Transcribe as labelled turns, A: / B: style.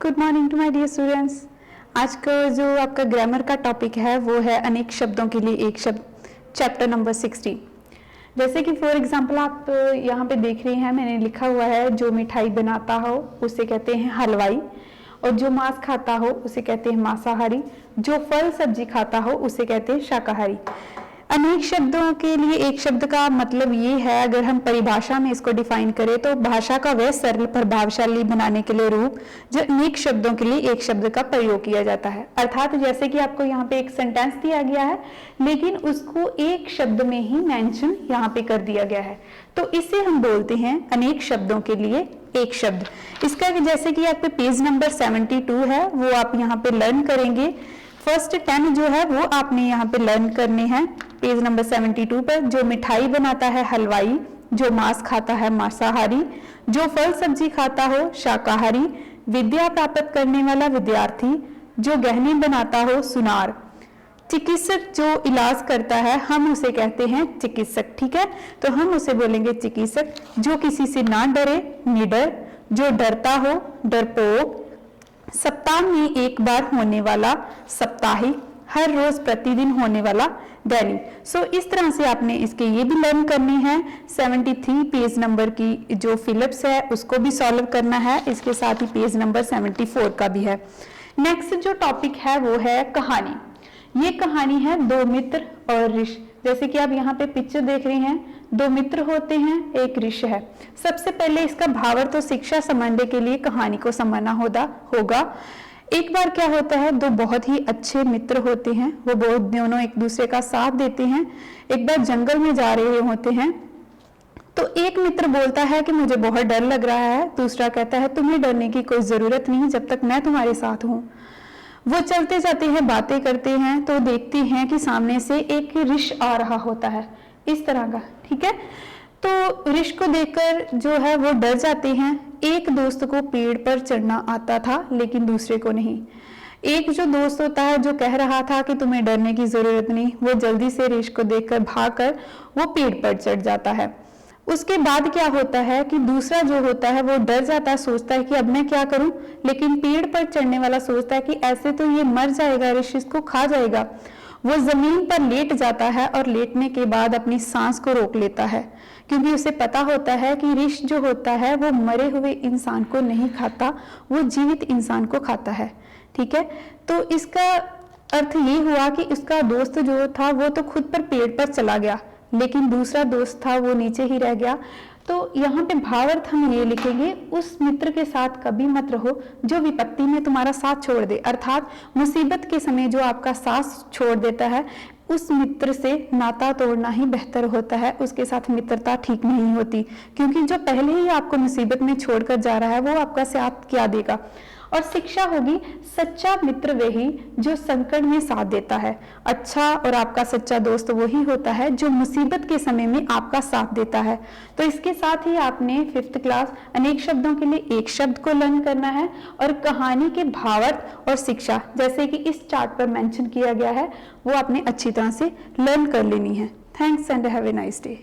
A: Good morning to my dear students. आज का जो आपका ग्रामर का टॉपिक है वो है अनेक शब्दों के लिए एक शब्द, चैप्टर नंबर 60। जैसे कि फॉर एग्जांपल आप यहाँ पे देख रहे हैं, मैंने लिखा हुआ है जो मिठाई बनाता हो उसे कहते हैं हलवाई, और जो मांस खाता हो उसे कहते हैं मांसाहारी, जो फल सब्जी खाता हो उसे कहते हैं शाकाहारी। अनेक शब्दों के लिए एक शब्द का मतलब ये है, अगर हम परिभाषा में इसको डिफाइन करें तो भाषा का वह सरल प्रभावशाली बनाने के लिए रूप जो अनेक शब्दों के लिए एक शब्द का प्रयोग किया जाता है। अर्थात जैसे कि आपको यहाँ पे एक सेंटेंस दिया गया है लेकिन उसको एक शब्द में ही मेंशन यहाँ पे कर दिया गया है, तो इसे हम बोलते हैं अनेक शब्दों के लिए एक शब्द। इसका जैसे कि आप पे पेज नंबर 72 है वो आप यहाँ पे लर्न करेंगे। फर्स्ट 10 जो है वो आपने यहाँ पे लर्न करने हैं पेज नंबर 72 पर। जो मिठाई बनाता है हलवाई, जो मांस खाता है मांसाहारी, जो फल सब्जी खाता हो शाकाहारी, विद्या प्राप्त करने वाला विद्यार्थी, जो गहने बनाता हो सुनार, चिकित्सक जो इलाज करता है हम उसे कहते हैं चिकित्सक। ठीक है, तो हम उसे बोलेंगे चिकित्सक। जो किसी से ना डरे निडर, जो डरता हो डरपोक, सप्ताह में एक बार होने वाला सप्ताहिक, हर रोज प्रतिदिन होने वाला दैनिक। सो इस तरह से आपने इसके ये भी लर्न करने हैं। 73 पेज नंबर की जो फिलिप्स है उसको भी सॉल्व करना है, इसके साथ ही पेज नंबर 74 का भी है। नेक्स्ट जो टॉपिक है वो है कहानी। ये कहानी है दो मित्र और ऋषि। जैसे कि आप यहाँ पे पिक्चर देख रहे हैं, दो मित्र होते हैं एक ऋषि है। सबसे पहले इसका भावार्थ तो शिक्षा समझने के लिए कहानी को समझना होगा। एक बार क्या होता है, दो बहुत ही अच्छे मित्र होते हैं, वो दोनों एक दूसरे का साथ देते हैं। एक बार जंगल में जा रहे होते हैं तो एक मित्र बोलता है कि मुझे बहुत डर लग रहा है, दूसरा कहता है तुम्हें डरने की कोई जरूरत नहीं जब तक मैं तुम्हारे साथ हूँ। वो चलते जाते हैं, बातें करते हैं, तो देखते हैं कि सामने से एक ऋषि आ रहा होता है इस तरह का। ठीक है, तो ऋषि को देखकर जो है वो डर जाते हैं। एक दोस्त को पेड़ पर चढ़ना आता था लेकिन दूसरे को नहीं। एक जो दोस्त होता है जो कह रहा था कि तुम्हें डरने की जरूरत नहीं, वो जल्दी से ऋषि को देखकर भागकर वो पेड़ पर चढ़ जाता है। उसके बाद क्या होता है कि दूसरा जो होता है वो डर जाता है, सोचता है कि अब मैं क्या करूं, लेकिन पेड़ पर चढ़ने वाला सोचता है कि ऐसे तो ये मर जाएगा, ऋषि इसको खा जाएगा। वो जमीन पर लेट जाता है और लेटने के बाद अपनी सांस को रोक लेता है, क्योंकि उसे पता होता है कि ऋषि जो होता है वो मरे हुए इंसान को नहीं खाता, वो जीवित इंसान को खाता है। ठीक है, तो इसका अर्थ ये हुआ कि उसका दोस्त जो था वो तो खुद पर पेड़ पर चला गया लेकिन दूसरा दोस्त था वो नीचे ही रह गया। तो यहाँ पे भावार्थ हम ये लिखेंगे, उस मित्र के साथ कभी मत रहो जो विपत्ति में तुम्हारा साथ छोड़ दे। अर्थात मुसीबत के समय जो आपका साथ छोड़ देता है उस मित्र से नाता तोड़ना ही बेहतर होता है, उसके साथ मित्रता ठीक नहीं होती, क्योंकि जो पहले ही आपको मुसीबत में छोड़कर जा रहा है वो आपका साथ क्या देगा। और शिक्षा होगी, सच्चा मित्र वही जो संकट में साथ देता है। अच्छा और आपका सच्चा दोस्त वही होता है जो मुसीबत के समय में आपका साथ देता है। तो इसके साथ ही आपने 5th क्लास अनेक शब्दों के लिए एक शब्द को लर्न करना है, और कहानी के भावार्थ और शिक्षा जैसे कि इस चार्ट पर मेंशन किया गया है वो आपने अच्छी तरह से लर्न कर लेनी है। Thanks and have a nice day.